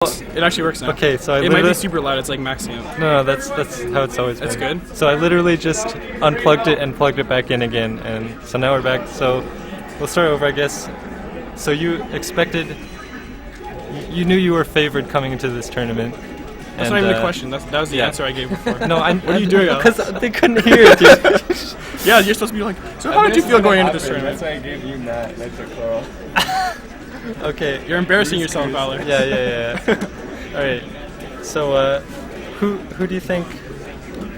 It actually works now. Okay, so it might be super loud. It's like maxing out. No, that's how it's always been. That's good. So I literally just unplugged it and plugged it back in again, and so now we're back. So we'll start over, I guess. So you expected, you knew you were favored coming into this tournament. That's not even the question. That was the answer I gave before. No, what are you doing? Because they couldn't hear it, dude. Yeah, you're supposed to be like. So how did you feel going into this tournament? That's why I gave you Matt. That's a Carl. Okay. You're embarrassing yourself, Fowler. Yeah. All right. So, who do you think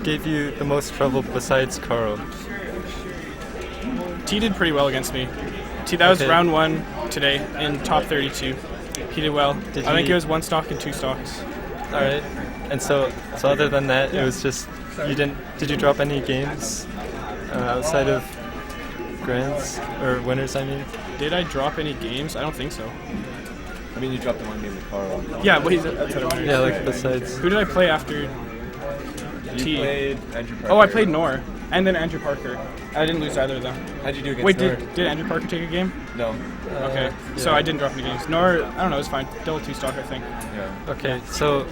gave you the most trouble besides Carl? T did pretty well against me. That was round 1 today in top 32. He did well. I think it was 1 stock and 2 stocks. All right. And so other than that, it was just Did you drop any games outside of grands or winners? I mean. Did I drop any games? I don't think so. I mean, you dropped the one game with Carl. Yeah, but he's outside of winners. Yeah, like besides. Who did I play after T? You played Andrew Parker. Oh, I played Nor and then Andrew Parker. I didn't lose either of them. How'd you do against Wait, Nor? did Andrew Parker take a game? No. Okay, so I didn't drop any games. Nor, I don't know, it was fine. Double 2 stock, I think. Yeah. Okay, so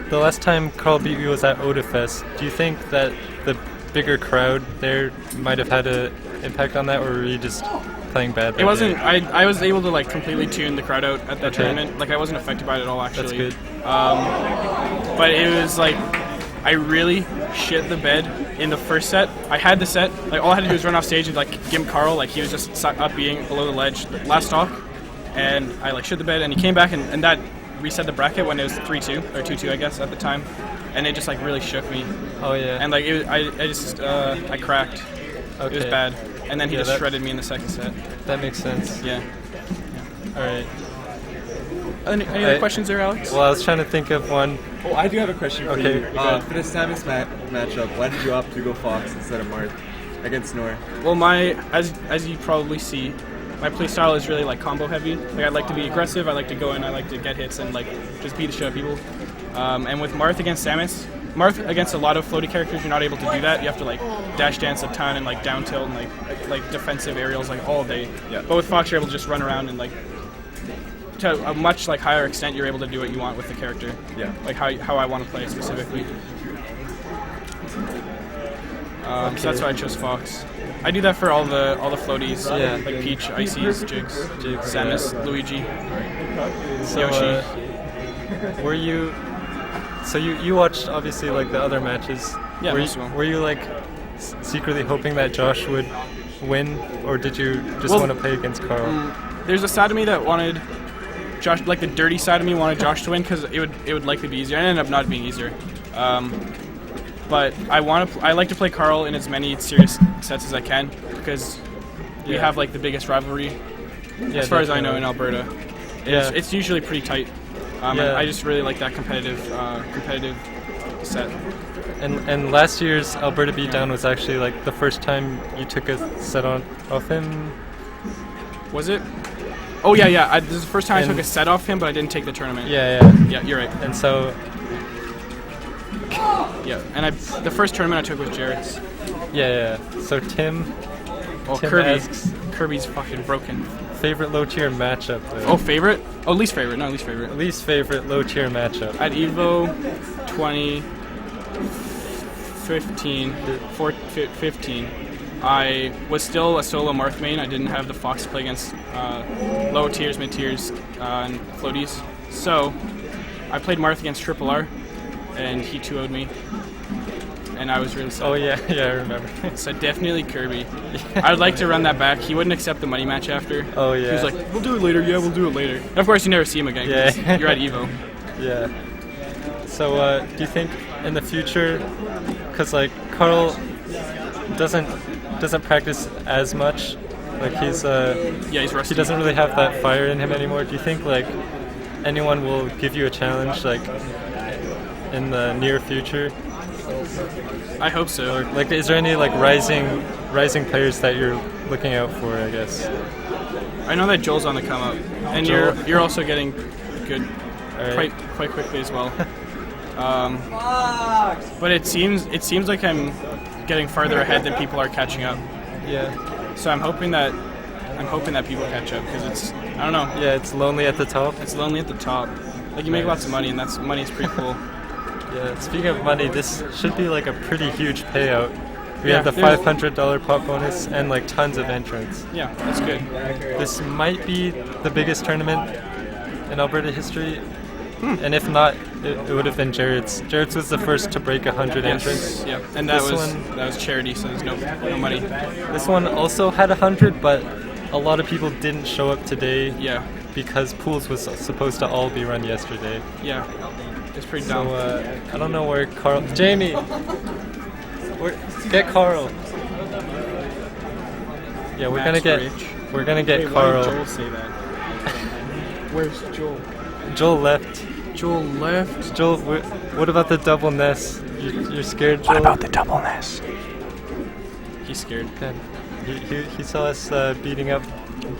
the last time Carl beat you was at Odafest. Do you think that the bigger crowd there might have had an impact on that, or were you just playing bad? It wasn't. I was able to like completely tune the crowd out at that tournament. Like I wasn't affected by it at all, actually. That's good. But it was like I really shit the bed in the first set. I had the set. Like all I had to do was run off stage and like gimp Carl. Like he was just up being below the ledge last stock, and I like shit the bed. And he came back and that reset the bracket when it was 3-2 or 2-2, I guess at the time, and it just like really shook me. Oh yeah. And like I cracked. Okay. It was bad. And then he just shredded me in the second set. That makes sense. Yeah. All right. Any other questions there, Alex? Well, I was trying to think of one. Oh, I do have a question for Okay, you. good. For the Samus matchup, why did you opt to go Fox instead of Marth against Nor? Well, as you probably see, my play style is really like combo heavy. Like I like to be aggressive. I like to go in. I like to get hits and like just beat the shit out of people. And with Marth against Samus, Marth against a lot of floaty characters, you're not able to do that. You have to like dash dance a ton and like down tilt and like defensive aerials like all day. Yeah. But with Fox, you're able to just run around and like to a much like higher extent, you're able to do what you want with the character. Yeah. Like how I want to play specifically. So that's why I chose Fox. I do that for all the floaties, like Peach, Ices, Jigs, Samus, Luigi, Yoshi. Were you? So you watched obviously like the other matches. Yeah, were you like secretly hoping that Josh would win, or did you just want to play against Carl? There's a side of me that wanted Josh, like the dirty side of me wanted Josh to win because it would likely be easier. And it ended up not being easier. But I like to play Carl in as many serious sets as I can because we have like the biggest rivalry as far as I know in Alberta. It's usually pretty tight. I just really like that competitive set. And last year's Alberta beatdown was actually like the first time you took a set off him. Was it? Oh yeah. This is the first time I took a set off him, but I didn't take the tournament. Yeah, you're right. And so. Yeah, and the first tournament I took was Jarrett's. Yeah. So Tim asks, Kirby's fucking broken. Favorite low tier matchup? Though. Oh, favorite? Oh, least favorite. No, least favorite. Least favorite low tier matchup. At Evo 2015, I was still a solo Marth main. I didn't have the Fox to play against low tiers, mid tiers, and floaties. So I played Marth against Triple R, and he 2-0'd me. And I was really sad. Oh yeah, I remember. So definitely Kirby. I'd like to run that back. He wouldn't accept the money match after. Oh yeah. He was like, "We'll do it later." Yeah, we'll do it later. And of course, you never see him again. Yeah. You're at Evo. Yeah. So do you think in the future, because like Carl doesn't practice as much, like he's rusty. He doesn't really have that fire in him anymore. Do you think like anyone will give you a challenge like in the near future? I hope so. Or, like, is there any like rising players that you're looking out for? I guess. I know that Joel's on the come up, and you're also getting good quite quickly as well. But it seems like I'm getting farther ahead than people are catching up. Yeah. So I'm hoping that people catch up because I don't know. Yeah, it's lonely at the top. It's lonely at the top. Like you make Nice. lots of money, and that's money's pretty cool. Yeah, speaking of money, this should be like a pretty huge payout. We Yeah, have the there's- $500 pot bonus and like tons of entrants. Yeah, that's good. This might be the biggest tournament in Alberta history. Hmm. And if not, it would have been Jared's. Jared's was the first to break 100 entrants. Yep. And that This was one- that was charity, so there's no money. This one also had 100, but a lot of people didn't show up today Yeah. because pools was supposed to all be run yesterday. Yeah. It's pretty So dumb. I don't know where Carl. Jamie, get Carl. Yeah, we're Max gonna Rich. get Carl. Joel say that? Where's Joel? Joel left. Joel left. Joel, what about the double Ness? You're scared, Joel? the double nest? He's scared. Yeah. He saw us beating up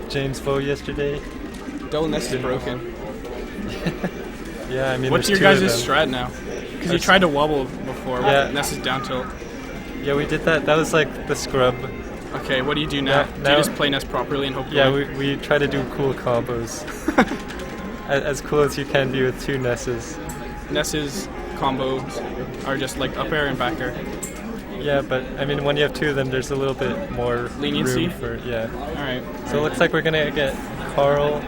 James Foe yesterday. Double nest is broken. Yeah, I mean, What's there's your two of guys' them. strat now? Because you That's- tried to wobble before. Yeah. Ness is down tilt. Yeah, we did that. That was like the scrub. Okay, what do you do now? Do now- you just play Ness properly and hope? to Yeah, win? we try to do cool combos. As cool as you can be with two Nesses. Ness's combos are just like up air and back air. Yeah, but I mean, when you have two of them, there's a little bit more Leniency? room for All right. So it looks like we're gonna get Carl, All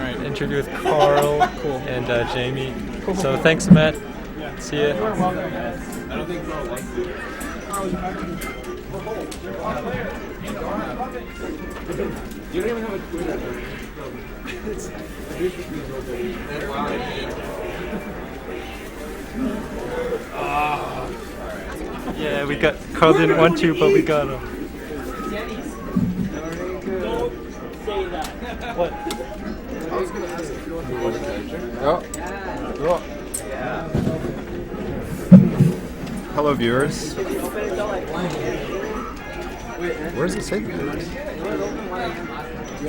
right. interview with Carl Cool. and Jamie. So thanks, Matt. See ya. Yeah, we got Carl didn't want to, but we got him. What? Hello, viewers. Where does it say viewers?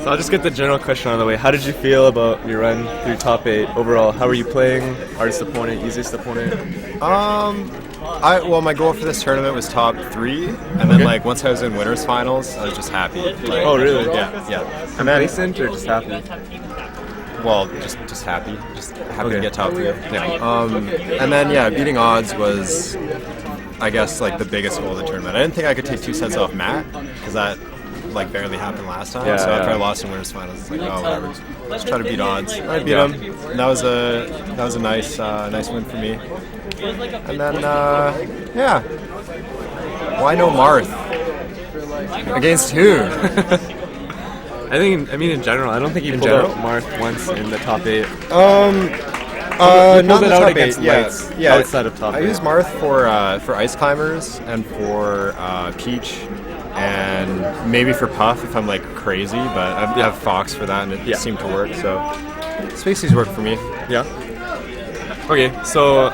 So I'll just get the general question out of the way. How did you feel about your run through top 8 overall? How were you playing? Hardest opponent, easiest opponent? Well, my goal for this tournament was top 3, and then like once I was in winners finals, I was just happy. Like, Oh, really? Yeah. And Complacent or just happy? well, just happy, just happy to Okay. get top 3. Yeah. And then yeah, beating odds was, I guess, like the biggest goal of the tournament. I didn't think I could take 2 sets off Matt because that like barely happened last time. Yeah, so after yeah. I lost in winners finals, it's like, oh whatever, just try to beat odds. I beat him. And that was a nice win for me. And then yeah, why no Marth against who? I mean in general, I don't think you In pulled general? out Marth once in the top 8. Not pulled the it out top against 8, yeah. lights Yeah, outside of top I 8. use Marth for ice climbers and for Peach, and maybe for Puff if I'm like crazy. But I have Fox for that, and it seemed to work. So Spacey's worked for me. Yeah. Okay, so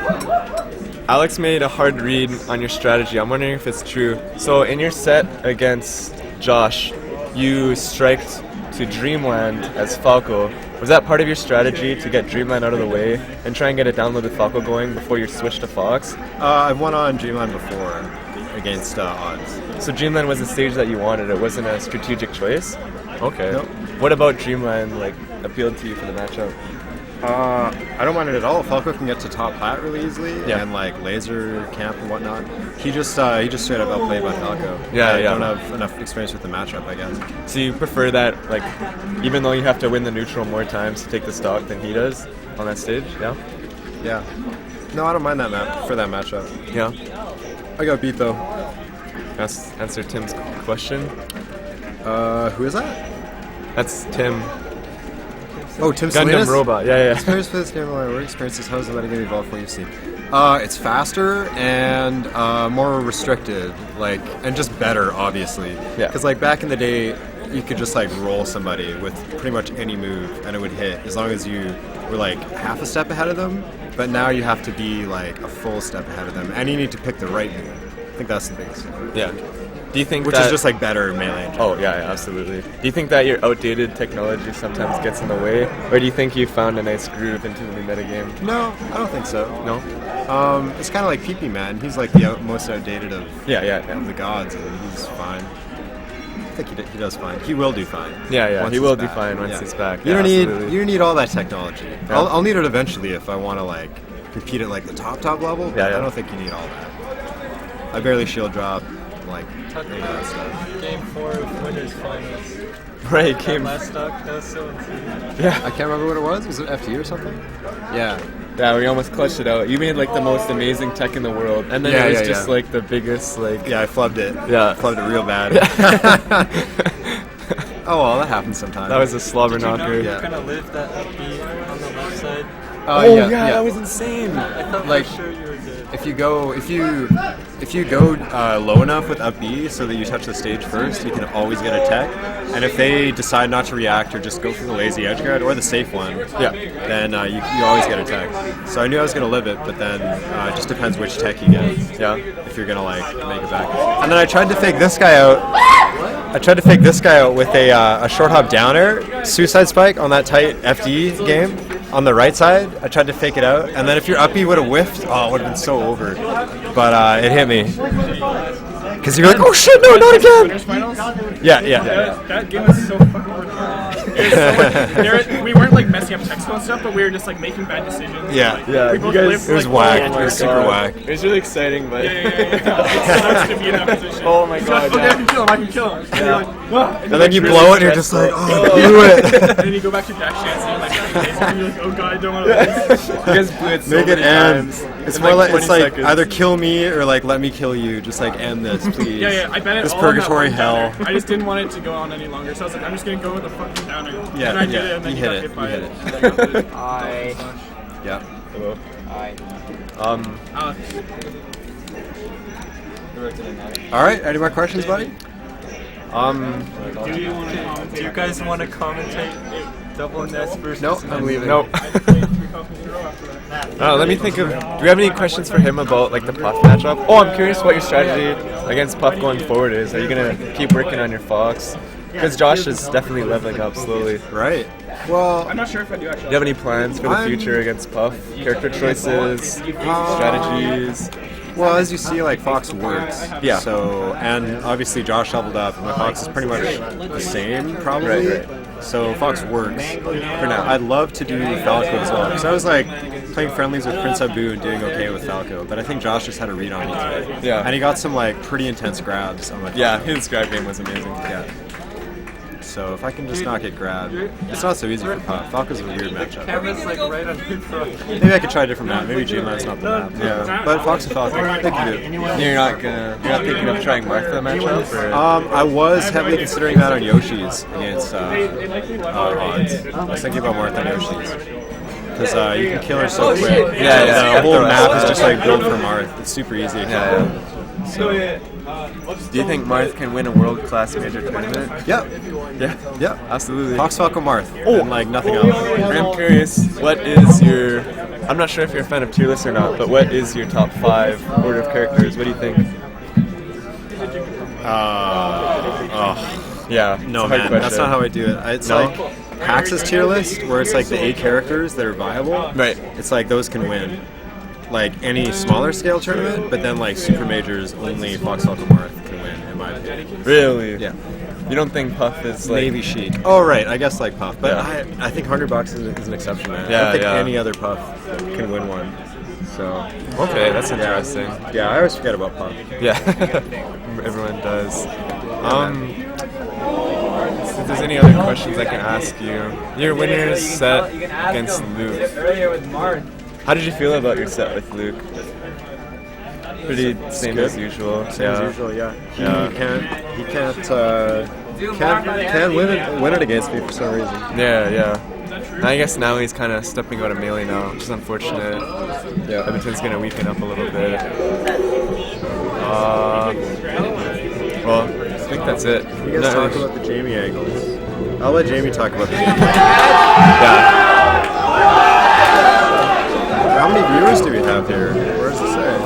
Alex made a hard read on your strategy. I'm wondering if it's true. So in your set against Josh, you striked to Dreamland as Falco. Was that part of your strategy to get Dreamland out of the way and try and get a downloaded Falco going before you switch to Fox? I've won on Dreamland before against odds. So Dreamland was the stage that you wanted. It wasn't a strategic choice. Okay. Nope. What about Dreamland like appealed to you for the matchup? I don't mind it at all. Falco can get to top plat really easily, Yeah. and like laser camp and whatnot. He just straight up outplayed by Falco. Yeah, I yeah. don't have enough experience with the matchup, I guess. So you prefer that, like, even though you have to win the neutral more times to take the stock than he does on that stage? Yeah. Yeah. No, I don't mind that map for that matchup. Yeah. I got beat though. Answer Tim's question. Who is that? That's Tim. Oh, Tim Gundam Salinas? Robot. Yeah. Experience for this game, work experiences. How is the metagame evolve from what you've seen? It's faster and more restricted, like, and just better, obviously. Yeah. Because like back in the day, you could just like roll somebody with pretty much any move and it would hit as long as you were like half a step ahead of them. But now you have to be like a full step ahead of them, and you need to pick the right move. I think that's the biggest difference. Yeah. Do you think Which that... is just like better melee. Oh, yeah, absolutely. Do you think that your outdated technology sometimes gets in the way? Or do you think you found a nice groove into the new metagame? No, I don't think so. No? It's kind of like PP Man. He's like the most outdated of Yeah. the gods, and he's fine. think he does fine. He will do fine. Yeah. Once He he's will do back. fine once Yeah. he's back. You Yeah, don't need absolutely. you don't need all that technology. Yeah. I'll need it eventually if I want to like compete at like the top level. But Yeah. I don't think you need all that. I barely shield drop, like any of that stuff. Game 4 of Winners Finals. Right, game. Last stock, that was so insane. I can't remember what it was. Was it FT or something? Yeah. Yeah, we almost clutched it out. You made like the most amazing tech in the world, and then Yeah, it was yeah, just yeah. like the biggest like. Yeah, I flubbed it. Yeah. Flubbed it real bad. Oh well, that happens sometimes. That was a slobber Did you know knocker. you Yeah. kind of lived that upbeat on the left side? That was insane. I thought Like- for sure you were good. If you go low enough with up B so that you touch the stage first, you can always get a tech. And if they decide not to react or just go for the lazy edge guard or the safe one, then you always get a tech. So I knew I was gonna live it, but then it just depends which tech you get. Yeah. If you're gonna like make it back. And then I tried to fake this guy out. With a short hop down air, suicide spike on that tight FD game on the right side. I tried to fake it out, and then if your uppie would have whiffed, oh, it would have been so over. But it hit me. Because you're like, oh shit, no, not again! Winners finals. Yeah. That game was so fucking retarded. It was so we weren't like messing up technical and stuff, but we were just like making bad decisions. Yeah. Yeah, We you both guys. lived, It was like, whack. oh It my was super God. whack. It was really exciting, but. Yeah. It sucks to be in that position. Oh my So, God, okay, yeah. I can kill him. And you're like, "Wah," And then you blow it, and you're just like, oh, do it. And then you go back to Jack Chance and you're like, oh god, I don't want to lose. You guys blew it so Make it many end. times It's in, more like 20 it's like seconds. either kill me or like let me kill you. Just like end this, please. Yeah, I bet it This all on that purgatory one hell. downer. I just didn't want it to go on any longer, so I was like, I'm just gonna go with the fucking downer. Yeah, and I did yeah, it, and then you he hit got it, hit by you it. hit it. Yeah. Hello. All right. Any more questions, buddy? Do you want to commentate? Do you guys want to commentate double nest versus? Nope, I'm leaving. Nope. I just played 3 copies in a row after that. Let me think of. Do we have any questions for him about like the Puff matchup? Oh, I'm curious what your strategy against Puff going forward is. Are you gonna keep working on your Fox? Because Josh is definitely leveling up slowly. Right. Well, I'm not sure if I do actually. Do you have any plans for the I'm- future against Puff? Character choices, strategies. well, as you see, like Fox works. Yeah. So, and obviously Josh leveled up. My Fox is pretty much the same, probably. Right. So Fox works for now. I'd love to do Falco as well. Because I was like playing friendlies with Prince Abu and doing okay with Falco. But I think Josh just had a read on me today. Yeah. And he got some like pretty intense grabs on my Yeah, Falco. his grab game was amazing. Yeah. So if I can just not get grabbed, it's not so easy for Puff. Falco's a weird matchup. Camera's like right on your front. Maybe I could try a different map. Maybe G-Land's not the map. Yeah. But Fox and Falcon, they can do it. You're not thinking of trying Martha matchup? Or? I was heavily considering that on Yoshi's against It likely left odds. I was thinking about more than Yoshi's. Because you can kill her so quick. Yeah. The whole map is just like built for Marth. It's super easy to kill. Yeah. So, Do you think Marth can win a world-class major tournament? yeah. Yeah, absolutely. Fox, Falcon, Marth. And like nothing else. I'm curious, what is your... I'm not sure if you're a fan of tier lists or not, but what is your top 5 order of characters? What do you think? Yeah, No, it's a hard man. That's question. not how I do it. It's No? like Pax's tier list, where it's like the 8 characters that are viable. Right. It's like those can win. Like any smaller scale tournament, but then like super majors, only Fox, Falcon, Marth can win, in my opinion. Really? Yeah. You don't think Puff is like... Maybe Sheik. Oh, right. I guess like Puff. But Yeah. I think $100 is an exception there. I Yeah, don't think yeah. any other Puff can win one. So, Okay, that's interesting. yeah, I always forget about Puff. Yeah, everyone does. If there's any other questions I can ask you. Your winner's set against Luke. How did you feel about your set with Luke? Pretty same good. as usual. Same as usual, yeah. He Yeah. can't win it against me for some reason. Yeah. I guess now he's kind of stepping out of melee now, which is unfortunate. Yeah. Edmonton's going to weaken up a little bit. Well, I think that's it. You guys talk about the Jamie angles. I'll let Jamie talk about the Jamie. Yeah. How many viewers do we have here? Where does it say?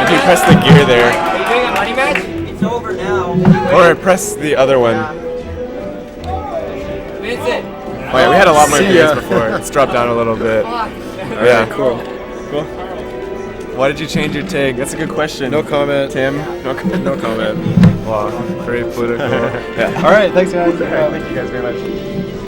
If you press the gear there, Are you doing a money match? It's over now. or press the other one. Vincent. Oh, yeah, we had a lot more See gears ya. before. It's dropped down a little bit. Fuck. Yeah. Cool. Cool. Why did you change your take? That's a good question. No comment. Tim? No comment. No comment. Wow, very political. Yeah. All right, thanks guys. Thank you guys very much.